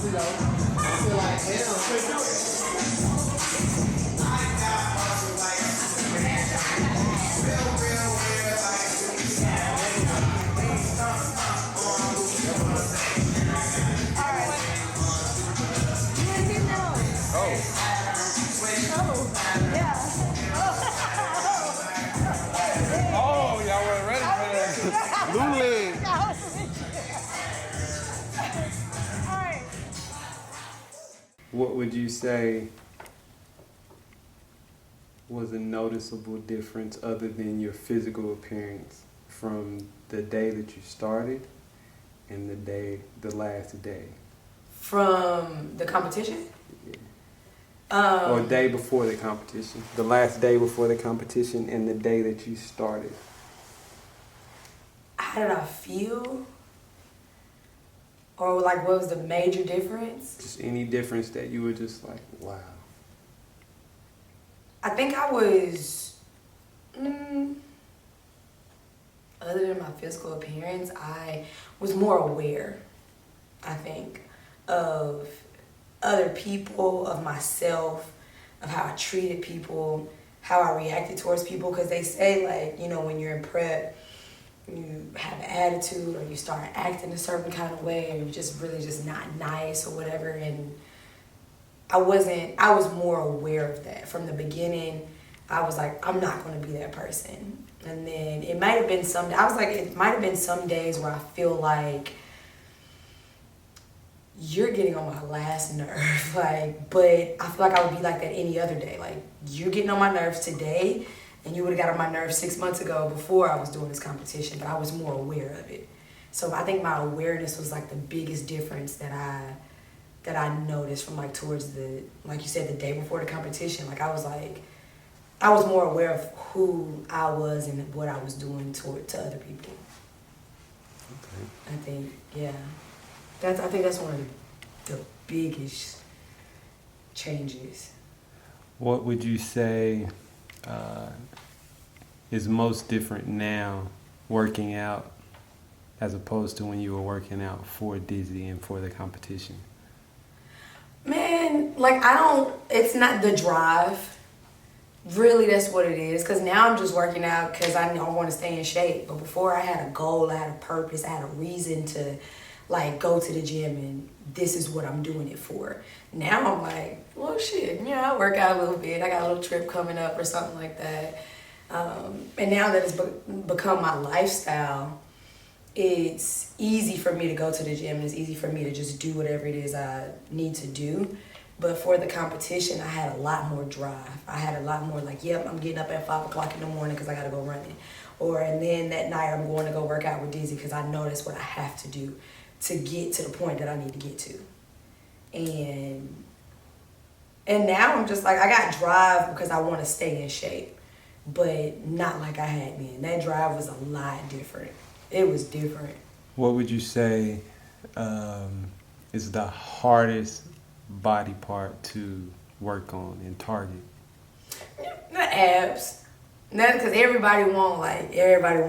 Oh, y'all weren't ready for that. Lulu. What would you say was a noticeable difference other than your physical appearance from the day that you started and the last day? From the competition? Or day before the competition. The last day before the competition and the day that you started. How did I feel? Or like what was the major difference? Just any difference that you were just like, wow. I think I was, other than my physical appearance, I was more aware, I think, of other people, of myself, of how I treated people, how I reacted towards people. Because they say, like, you know, when you're in prep, you have an attitude or you start acting a certain kind of way or you're just really just not nice or whatever. And I was more aware of that. From the beginning, I was like, I'm not going to be that person. And then it might have been it might have been some days where I feel like you're getting on my last nerve. Like, but I feel like I would be like that any other day. Like, you're getting on my nerves today and you would have got on my nerves 6 months ago before I was doing this competition, but I was more aware of it. So I think my awareness was like the biggest difference that I noticed from like towards like you said, the day before the competition. Like I was more aware of who I was and what I was doing to other people. Okay. I think, yeah. I think that's one of the biggest changes. What would you say is most different now working out as opposed to when you were working out for Dizzy and for the competition? Man, like it's not the drive. Really, that's what it is. Because now I'm just working out because I want to stay in shape. But before I had a goal, I had a purpose, I had a reason to like go to the gym and this is what I'm doing it for. Now I'm like, well shit, I work out a little bit. I got a little trip coming up or something like that. And now that it's become my lifestyle, it's easy for me to go to the gym. It's easy for me to just do whatever it is I need to do. But for the competition, I had a lot more drive. I had a lot more like, yep, I'm getting up at 5 o'clock in the morning because I got to go running. And then that night I'm going to go work out with Dizzy because I know that's what I have to do to get to the point that I need to get to. And now I'm just like, I got drive because I want to stay in shape, but not like I had been. That drive was a lot different. It was different. What would you say is the hardest body part to work on and target? Not abs. Not because everybody want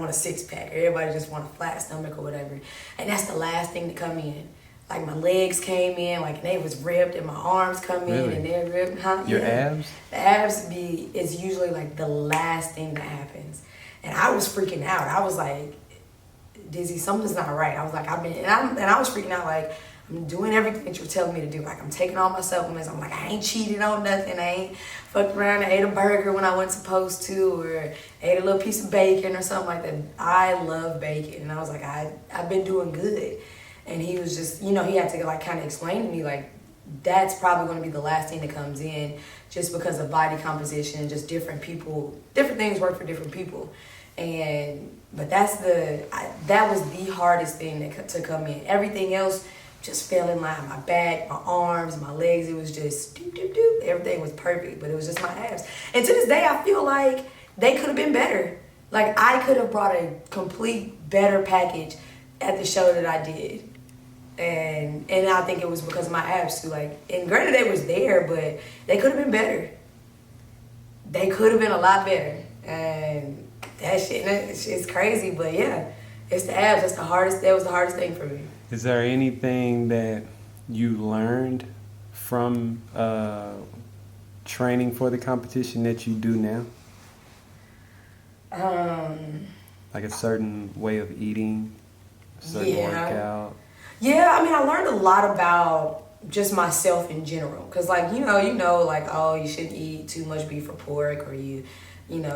a six pack. Everybody just want a flat stomach or whatever. And that's the last thing to come in. Like my legs came in, like they was ripped, and my arms come in Really? and they're ripped. Huh? Your abs? The abs is usually like the last thing that happens. And I was freaking out. I was like, Dizzy, something's not right. I was like, I was freaking out like, I'm doing everything that you're telling me to do. Like, I'm taking all my supplements. I'm like, I ain't cheated on nothing. I ain't fucked around and ate a burger when I wasn't supposed to, or ate a little piece of bacon or something like that. I love bacon. And I was like, I've been doing good. And he was just, he had to like kind of explain to me, like, that's probably going to be the last thing that comes in just because of body composition and just different people, different things work for different people. But that was the hardest thing to come in. Everything else just fell in line. My back, my arms, my legs, it was just doop, doop, doop. Everything was perfect, but it was just my abs. And to this day, I feel like they could have been better. Like, I could have brought a complete better package at the show that I did. And I think it was because of my abs too. Like, and granted, they was there, but they could have been better. They could have been a lot better. And that shit's crazy, but yeah, it's the abs. That was the hardest thing for me. Is there anything that you learned from training for the competition that you do now? Like a certain way of eating, a certain workout? Yeah, I mean, I learned a lot about just myself in general. Because, like, you know, like, oh, you shouldn't eat too much beef or pork, or you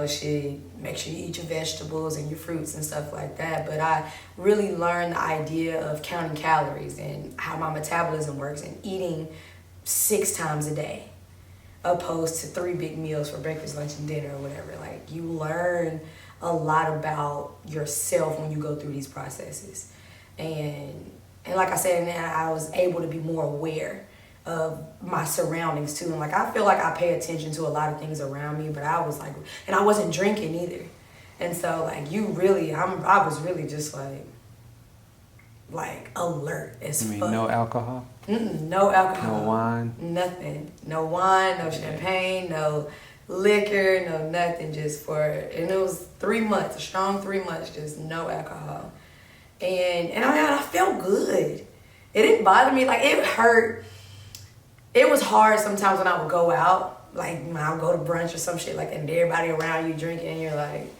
should make sure you eat your vegetables and your fruits and stuff like that. But I really learned the idea of counting calories and how my metabolism works and eating 6 times a day, opposed to 3 big meals for breakfast, lunch, and dinner or whatever. Like, you learn a lot about yourself when you go through these processes. And like I said, I was able to be more aware of my surroundings too. And like, I feel like I pay attention to a lot of things around me, but I was like, and I wasn't drinking either. And so like, I was really just like alert as fuck. No alcohol? No alcohol. No wine? Nothing. No wine, no champagne, no liquor, no nothing, and it was 3 months, a strong 3 months, just no alcohol. And I felt good. It didn't bother me, like it hurt. It was hard sometimes when I would go out, like when I would go to brunch or some shit like that, and everybody around you drinking, and you're like,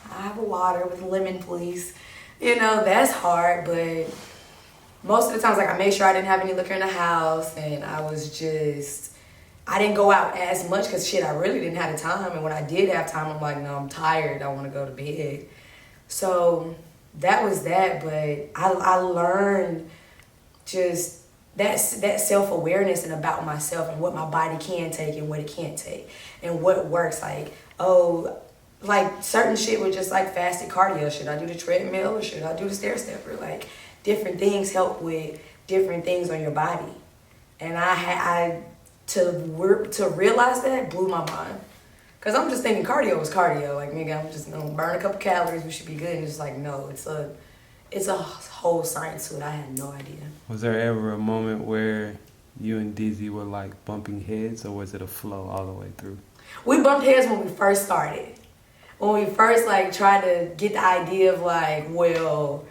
I have a water with lemon, please. That's hard, but most of the times, like I made sure I didn't have any liquor in the house, and I didn't go out as much because shit, I really didn't have the time. And when I did have time, I'm like, no, I'm tired. I want to go to bed. So that was that. But I learned just that self-awareness and about myself and what my body can take and what it can't take and what works. Like, like certain shit was just like fasted cardio. Should I do the treadmill or should I do the stair stepper? Like different things help with different things on your body. And to realize that blew my mind. Cause I'm just thinking cardio was cardio. Like, nigga, I'm just gonna burn a couple calories, we should be good. And it's like, no, it's a whole science to it. I had no idea. Was there ever a moment where you and Dizzy were like bumping heads, or was it a flow all the way through? We bumped heads when we first started. When we first like tried to get the idea of like, well,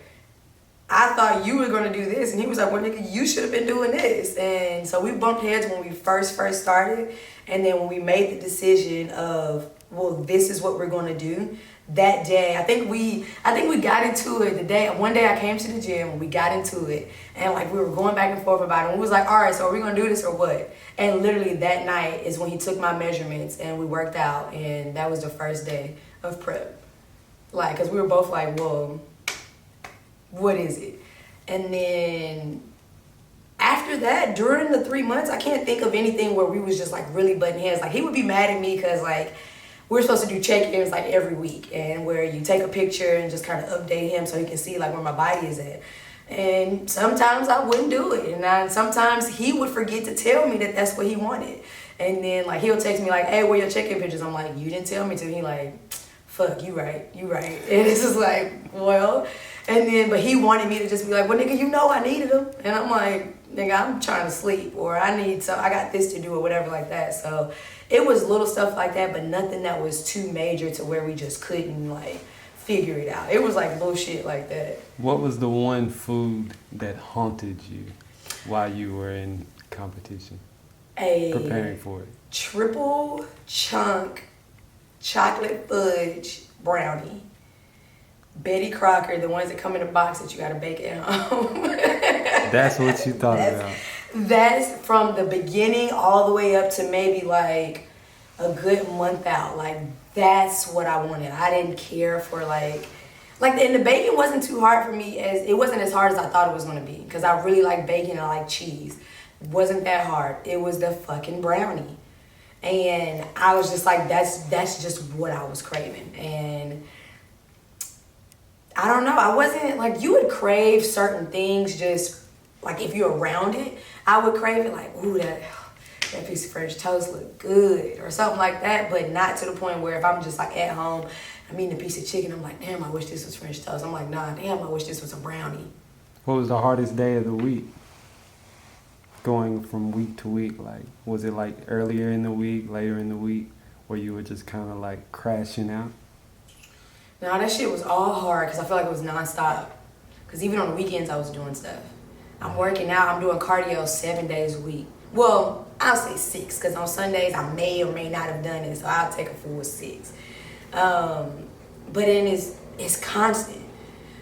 I thought you were gonna do this, and he was like, well, nigga, you should have been doing this. And so we bumped heads when we first started, and then when we made the decision of, well, this is what we're gonna do. That day, I think we got into it. One day I came to the gym and we got into it, and like we were going back and forth about it. And we was like, all right, so are we gonna do this or what? And literally that night is when he took my measurements and we worked out, and that was the first day of prep. Like, cause we were both like, whoa, what is it? And then after that, during the 3 months, I can't think of anything where we was just like really butting heads. Like he would be mad at me because like we're supposed to do check-ins like every week, and where you take a picture and just kind of update him so he can see like where my body is at. And sometimes I wouldn't do it, and sometimes he would forget to tell me that that's what he wanted. And then like he'll text me like, hey, where your check-in pictures? I'm like, you didn't tell me to. He like, fuck, you right. And it's just like, well. And then, but he wanted me to just be like, well, nigga, you know I needed them. And I'm like, nigga, I'm trying to sleep, or I got this to do, or whatever like that. So it was little stuff like that, but nothing that was too major to where we just couldn't like figure it out. It was like little shit like that. What was the one food that haunted you while you were in competition? Preparing for it. Triple chunk chocolate fudge brownie. Betty Crocker, the ones that come in a box that you gotta bake at home. That's what you thought about. That's from the beginning all the way up to maybe like a good month out. Like that's what I wanted. I didn't care for and the baking wasn't too hard for me, as it wasn't as hard as I thought it was gonna be, because I really like bacon and I like cheese. It wasn't that hard. It was the fucking brownie. And I was just like, that's just what I was craving. And I don't know, I wasn't, like, you would crave certain things just, like, if you're around it, I would crave it, like, ooh, that piece of French toast look good, or something like that, but not to the point where if I'm just, like, at home, I'm eating a piece of chicken, I'm like, damn, I wish this was French toast. I'm like, nah, damn, I wish this was a brownie. What was the hardest day of the week? Going from week to week, like, was it, like, earlier in the week, later in the week, where you were just kind of, like, crashing out? No, that shit was all hard because I feel like it was nonstop. Because even on the weekends, I was doing stuff. I'm working out. I'm doing cardio 7 days a week. Well, I'll say 6 because on Sundays I may or may not have done it, so I'll take a full 6. But then it's constant.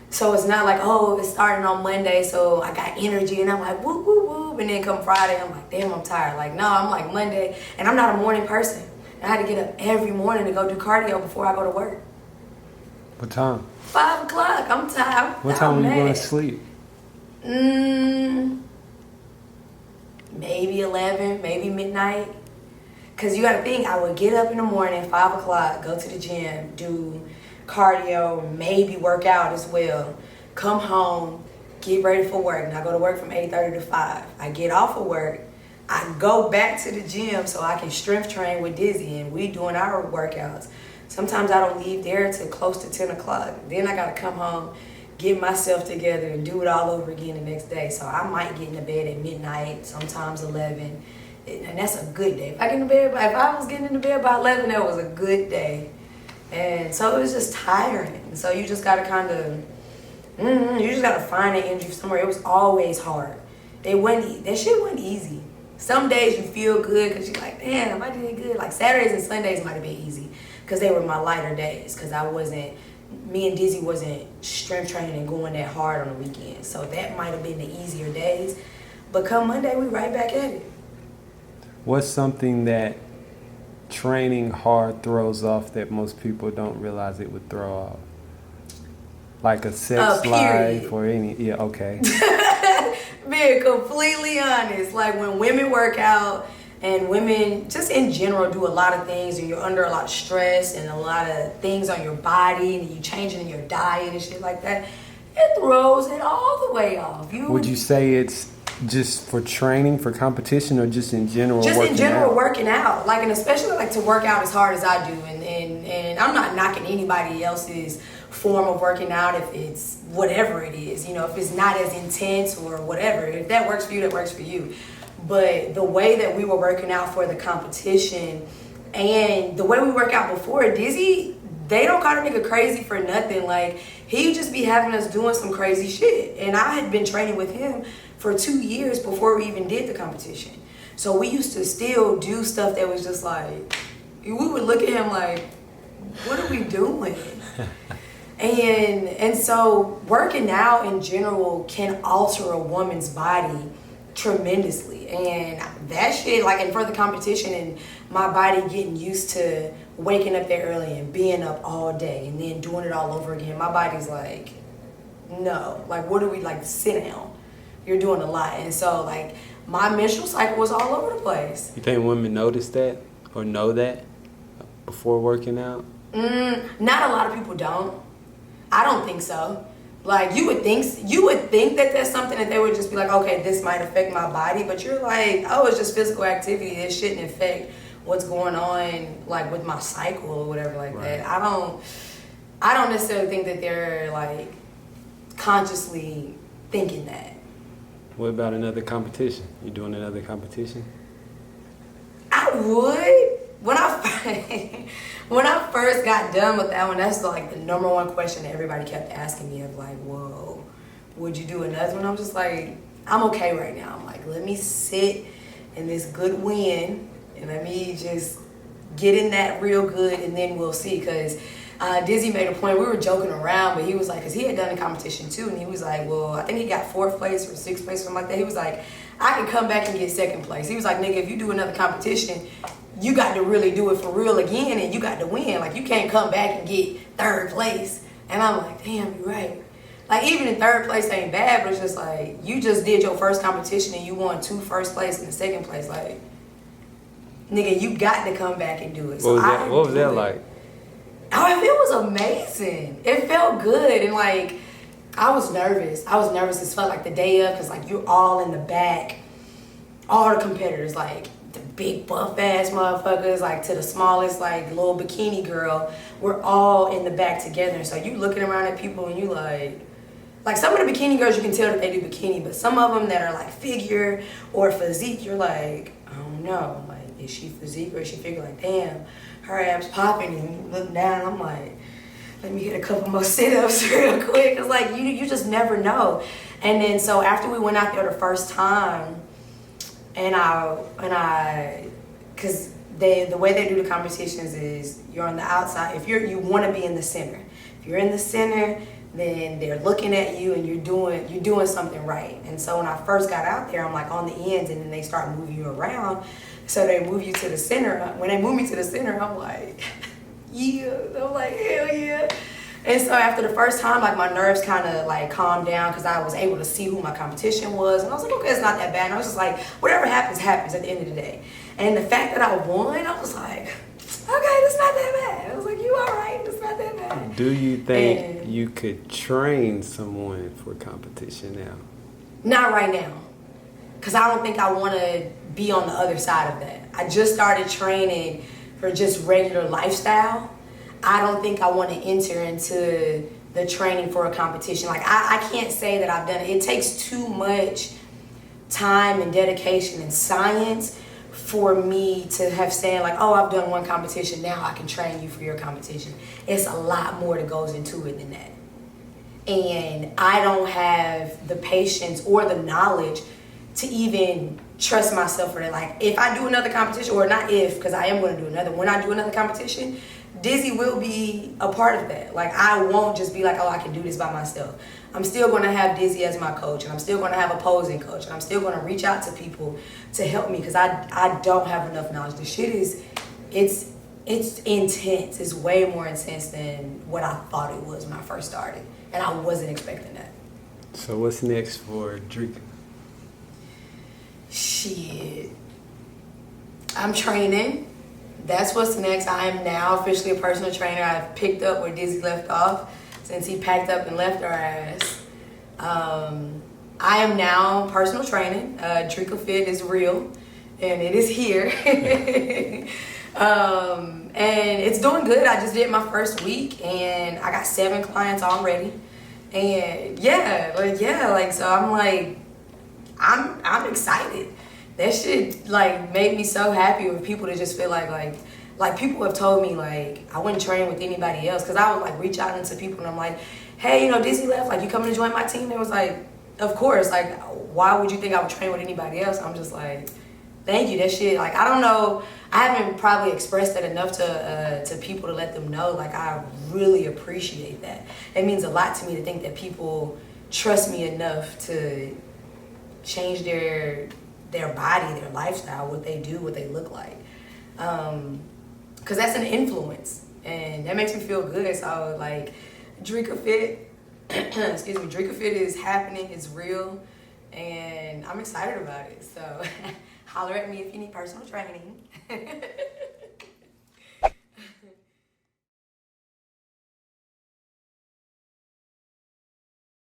So it's not like, oh, it's starting on Monday, so I got energy and I'm like, whoop, whoop, whoop. And then come Friday, I'm like, damn, I'm tired. Like, no, I'm like Monday, and I'm not a morning person. I had to get up every morning to go do cardio before I go to work. What time? 5 o'clock. I'm tired. What time were you going to sleep? Maybe 11, maybe midnight. Because you got to think, I would get up in the morning, 5 o'clock, go to the gym, do cardio, maybe work out as well. Come home, get ready for work. And I go to work from 8:30 to 5. I get off of work. I go back to the gym so I can strength train with Dizzy, and we doing our workouts. Sometimes I don't leave there till close to 10 o'clock. Then I got to come home, get myself together, and do it all over again the next day. So I might get into bed at midnight, sometimes 11. And that's a good day. If I was getting into bed by 11, that was a good day. And so it was just tiring. So you just got to kind of, you just got to find the energy somewhere. It was always hard. That shit wasn't easy. Some days you feel good because you're like, damn, I did good. Like Saturdays and Sundays might have been easy because they were my lighter days because me and Dizzy wasn't strength training and going that hard on the weekends. So that might have been the easier days. But come Monday, we right back at it. What's something that training hard throws off that most people don't realize it would throw off? Like a sex life or any, yeah, okay. Being completely honest, like when women work out and women just in general do a lot of things and you're under a lot of stress and a lot of things on your body and you changing in your diet and shit like that, it throws it all the way off. Would you say it's just for training, for competition, or just in general working out? Like, and especially like to work out as hard as I do, and I'm not knocking anybody else's form of working out if it's whatever it is, if it's not as intense or whatever. If that works for you, that works for you. But the way that we were working out for the competition and the way we work out before, Dizzy, they don't call a nigga crazy for nothing. Like, he just be having us doing some crazy shit. And I had been training with him for 2 years before we even did the competition. So we used to still do stuff that was just like, we would look at him like, what are we doing? And so working out in general can alter a woman's body tremendously. And that shit, like, and for the competition and my body getting used to waking up there early and being up all day and then doing it all over again, my body's like, no, like, what do we, like, sit down? You're doing a lot. And so, like, my menstrual cycle was all over the place. You think women notice that or know that before working out? Not a lot of people don't. I don't think so. Like, you would think that that's something that they would just be like, okay, this might affect my body, but you're like, oh, it's just physical activity. It shouldn't affect what's going on, like, with my cycle or whatever like that. I don't necessarily think that they're, like, consciously thinking that. What about another competition? You doing another competition? I would. When I first got done with that one, that's like the number one question that everybody kept asking me of like, whoa, would you do another one? I'm just like, I'm okay right now. I'm like, let me sit in this good win and let me just get in that real good and then we'll see. Because Dizzy made a point, we were joking around, but he was like, because he had done a competition too, and he was like, well, I think he got 4th place or 6th place or something like that. He was like, I can come back and get 2nd place. He was like, nigga, if you do another competition, you got to really do it for real again and you got to win. Like, you can't come back and get 3rd place. And I'm like, damn, you're right. Like, even in 3rd place ain't bad, but it's just like, you just did your first competition and you won 2 first place and the 2nd place. Like, nigga, you got to come back and do it. So what was that like? Oh, it was amazing. It felt good. And like, I was nervous. I was nervous as fuck, like the day of, because like you're all in the back. All the competitors, like the big buff ass motherfuckers, like to the smallest like little bikini girl, we're all in the back together. So you looking around at people and you like some of the bikini girls you can tell that they do bikini, but some of them that are like figure or physique, you're like, I don't know, like, is she physique or is she figure? Like, damn, her abs popping, and you look down, I'm like, let me get a couple more sit-ups real quick, because like you just never know. And then so after we went out there the first time, because the way they do the competitions is you're on the outside. If you want to be in the center. If you're in the center, then they're looking at you and you're doing something right. And so when I first got out there, I'm like on the ends, and then they start moving you around. So they move you to the center. When they move me to the center, I'm like, yeah. I'm like, hell yeah. And so after the first time, like my nerves kind of like calmed down because I was able to see who my competition was. And I was like, okay, it's not that bad. And I was just like, whatever happens, happens at the end of the day. And the fact that I won, I was like, okay, that's not that bad. I was like, you all right, it's not that bad. Do you think you could train someone for competition now? Not right now. Because I don't think I want to be on the other side of that. I just started training for just regular lifestyle. I don't think I want to enter into the training for a competition. Like, I can't say that I've done it. It takes too much time and dedication and science for me to have said, like, oh, I've done one competition, now I can train you for your competition. It's a lot more that goes into it than that. And I don't have the patience or the knowledge to even trust myself for that. Like, if I do another competition, or not if, because I am going to do another, when I do another competition, Dizzy will be a part of that. Like, I won't just be like, oh, I can do this by myself. I'm still going to have Dizzy as my coach, and I'm still going to have a posing coach, and I'm still going to reach out to people to help me because I don't have enough knowledge. The shit is, it's intense. It's way more intense than what I thought it was when I first started, and I wasn't expecting that. So what's next for Drika? Shit. I'm training. That's what's next. I am now officially a personal trainer. I've picked up where Dizzy left off since he packed up and left our ass. I am now personal training. DrikaFit is real, and it is here. And it's doing good. I just did my first week, and I got 7 clients already. And so I'm like, I'm excited. That shit like made me so happy with people to just feel like people have told me like I wouldn't train with anybody else, because I would like reach out into people and I'm like, hey, Dizzy left, like you coming to join my team? They was like, of course, like why would you think I would train with anybody else? I'm just like, thank you. That shit, like, I don't know, I haven't probably expressed that enough to people to let them know, like, I really appreciate that. It means a lot to me to think that people trust me enough to change their body, their lifestyle, what they do, what they look like. Because that's an influence, and that makes me feel good. So, like, DrikaFit, DrikaFit is happening, it's real, and I'm excited about it. So, holler at me if you need personal training.